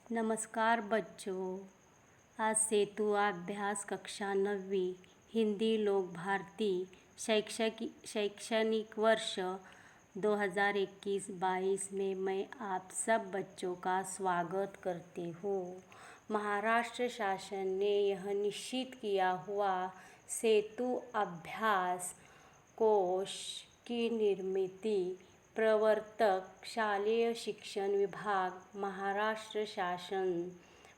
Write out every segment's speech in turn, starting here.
नमस्कार बच्चों। आज सेतु अभ्यास कक्षा 9वीं हिंदी लोक भारती शैक्षणिक वर्ष 2021-22 में मैं आप सब बच्चों का स्वागत करती हूँ। महाराष्ट्र शासन ने यह निश्चित किया हुआ सेतु अभ्यास कोश की निर्मित प्रवर्तक शालेय शिक्षण विभाग, महाराष्ट्र शासन,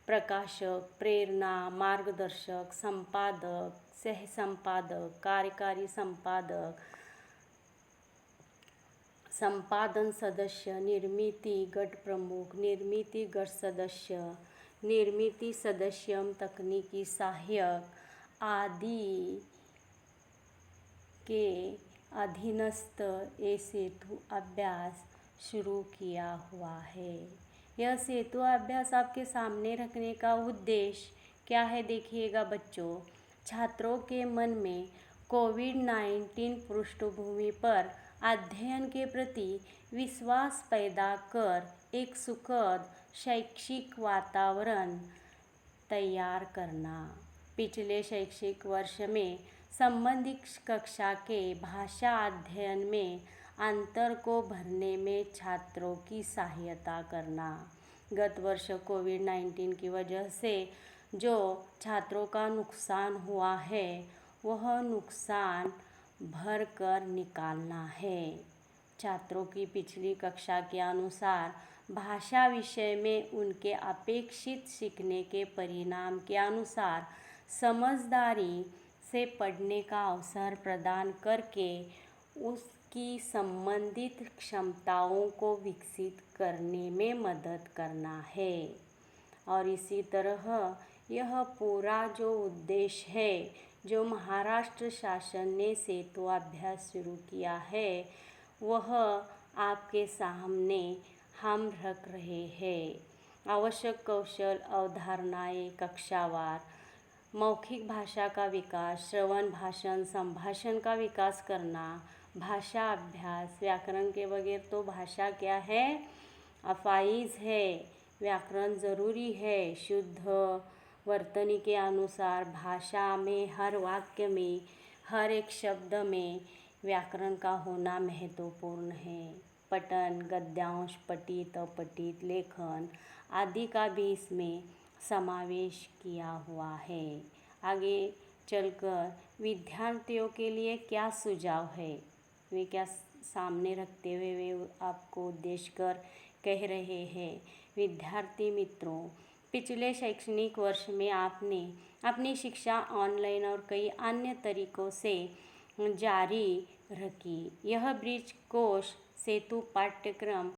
प्रकाशक, प्रेरणा, मार्गदर्शक, संपादक, सह संपादक, कार्यकारी संपादक, संपादन सदस्य, निर्मिती गट प्रमुख, निर्मिती गट सदस्य, निर्मिती सदस्य, तकनीकी सहायक आदि के अधीनस्थ ये सेतु अभ्यास शुरू किया हुआ है। यह सेतु अभ्यास आपके सामने रखने का उद्देश्य क्या है, देखिएगा बच्चों। छात्रों के मन में कोविड-19 पृष्ठभूमि पर अध्ययन के प्रति विश्वास पैदा कर एक सुखद शैक्षिक वातावरण तैयार करना। पिछले शैक्षिक वर्ष में संबंधित कक्षा के भाषा अध्ययन में अंतर को भरने में छात्रों की सहायता करना। गत वर्ष कोविड-19 की वजह से जो छात्रों का नुकसान हुआ है वह नुकसान भर कर निकालना है। छात्रों की पिछली कक्षा के अनुसार भाषा विषय में उनके अपेक्षित सीखने के परिणाम के अनुसार समझदारी से पढ़ने का अवसर प्रदान करके उसकी संबंधित क्षमताओं को विकसित करने में मदद करना है। और इसी तरह यह पूरा जो उद्देश्य है, जो महाराष्ट्र शासन ने सेतु अभ्यास शुरू किया है, वह आपके सामने हम रख रहे हैं। आवश्यक कौशल, अवधारणाएं, कक्षावार, मौखिक भाषा का विकास, श्रवण, भाषण, संभाषण का विकास करना, भाषा अभ्यास। व्याकरण के बगैर तो भाषा क्या है, अपाहिज है। व्याकरण ज़रूरी है। शुद्ध वर्तनी के अनुसार भाषा में हर वाक्य में, हर एक शब्द में व्याकरण का होना महत्वपूर्ण है। पठन, गद्यांश, पठित, अपठित, लेखन आदि का भी इसमें समावेश किया हुआ है। आगे चलकर विद्यार्थियों के लिए क्या सुझाव है, वे क्या सामने रखते हुए वे आपको उद्देश्य कर कह रहे हैं। विद्यार्थी मित्रों, पिछले शैक्षणिक वर्ष में आपने अपनी शिक्षा ऑनलाइन और कई अन्य तरीकों से जारी रखी। यह ब्रिज कोर्स सेतु पाठ्यक्रम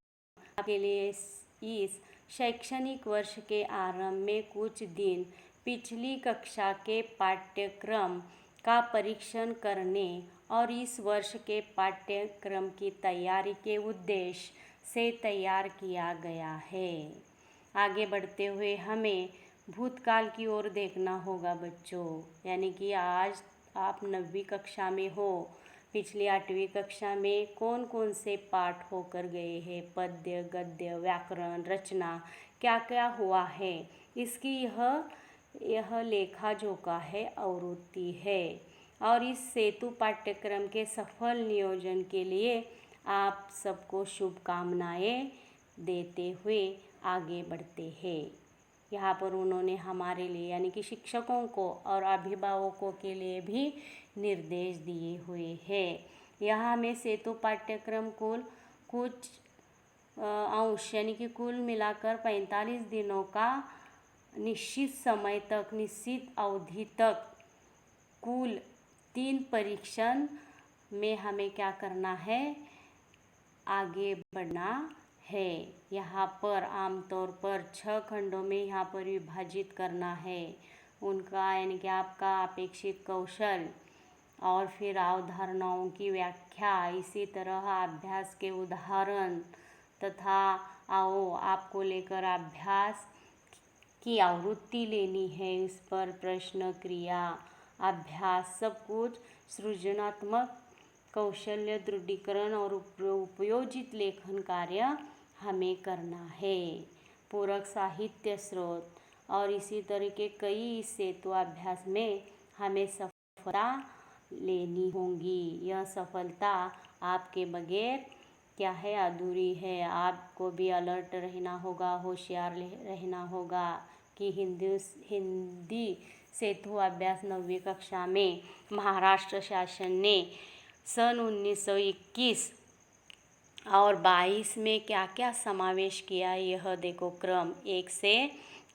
आपके लिए इस शैक्षणिक वर्ष के आरंभ में कुछ दिन पिछली कक्षा के पाठ्यक्रम का परीक्षण करने और इस वर्ष के पाठ्यक्रम की तैयारी के उद्देश्य से तैयार किया गया है। आगे बढ़ते हुए हमें भूतकाल की ओर देखना होगा बच्चों, यानी कि आज आप 9वीं कक्षा में हो। पिछली 8वीं कक्षा में कौन कौन से पाठ होकर गए हैं, पद्य, गद्य, व्याकरण, रचना, क्या क्या हुआ है, इसकी यह लेखा जोखा है, आवृत्ति है। और इस सेतु पाठ्यक्रम के सफल नियोजन के लिए आप सबको शुभकामनाएं देते हुए आगे बढ़ते हैं। यहाँ पर उन्होंने हमारे लिए यानी कि शिक्षकों को और अभिभावकों के लिए भी निर्देश दिए हुए हैं। यहाँ में सेतु पाठ्यक्रम कुछ अंश यानी कि कुल मिलाकर 45 दिनों का निश्चित समय तक, निश्चित अवधि तक कुल 3 परीक्षण में हमें क्या करना है, आगे बढ़ना है। यहाँ पर आमतौर पर 6 खंडों में यहाँ पर विभाजित करना है उनका, यानी कि आपका अपेक्षित कौशल और फिर अवधारणाओं की व्याख्या, इसी तरह अभ्यास के उदाहरण तथा आपको लेकर अभ्यास की आवृत्ति लेनी है, इस पर प्रश्न, क्रिया, अभ्यास, सब कुछ सृजनात्मक कौशल्य दृढ़ीकरण और उपयोजित लेखन कार्य हमें करना है। पूरक साहित्य स्रोत और इसी तरह के कई सेतु अभ्यास में हमें सफलता लेनी होगी। यह सफलता आपके बगैर क्या है, अधूरी है। आपको भी अलर्ट रहना होगा, होशियार रहना होगा कि हिंदी सेतु अभ्यास 9वीं कक्षा में महाराष्ट्र शासन ने सन 1921 और 22 में क्या क्या समावेश किया। यह देखो क्रम 1 से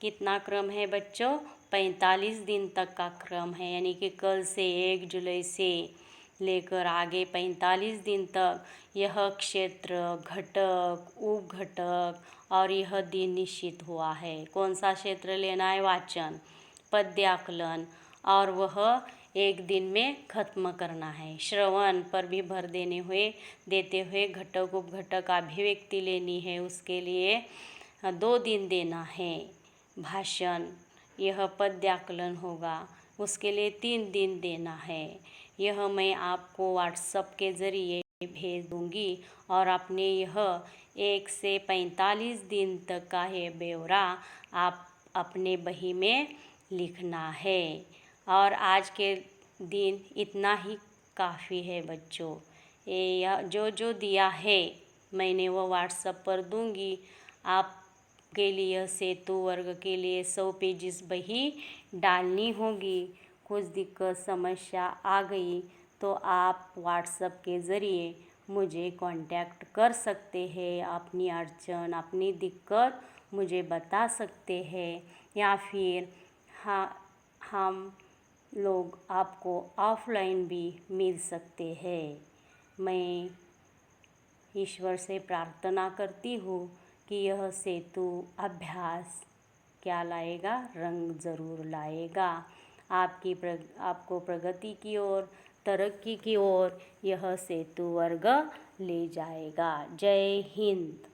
कितना क्रम है बच्चों, 45 दिन तक का क्रम है, यानी कि कल से 1 जुलाई से लेकर आगे 45 दिन तक यह क्षेत्र, घटक, उप घटक और यह दिन निश्चित हुआ है। कौन सा क्षेत्र लेना है, वाचन, पद्याकलन, और वह 1 दिन में खत्म करना है। श्रवण पर भी भर देते हुए घटक उप घटक अभिव्यक्ति लेनी है, उसके लिए 2 दिन देना है। भाषण, यह पद्याकलन होगा, उसके लिए 3 दिन देना है। यह मैं आपको व्हाट्सएप के ज़रिए भेज दूंगी और आपने यह 1 से 45 दिन तक का ये ब्यौरा आप अपने बही में लिखना है। और आज के दिन इतना ही काफ़ी है बच्चों। ये जो दिया है मैंने वो व्हाट्सएप पर दूंगी। आपके लिए सेतु वर्ग के लिए 100 पेजेस बही डालनी होगी। कुछ दिक्कत समस्या आ गई तो आप व्हाट्सएप के ज़रिए मुझे कांटेक्ट कर सकते हैं। अपनी अड़चन, अपनी दिक्कत मुझे बता सकते हैं, या फिर हम लोग आपको ऑफलाइन भी मिल सकते हैं। मैं ईश्वर से प्रार्थना करती हूँ कि यह सेतु अभ्यास क्या लाएगा, रंग ज़रूर लाएगा। आपको प्रगति की ओर, तरक्की की ओर यह सेतु वर्ग ले जाएगा। जय हिंद।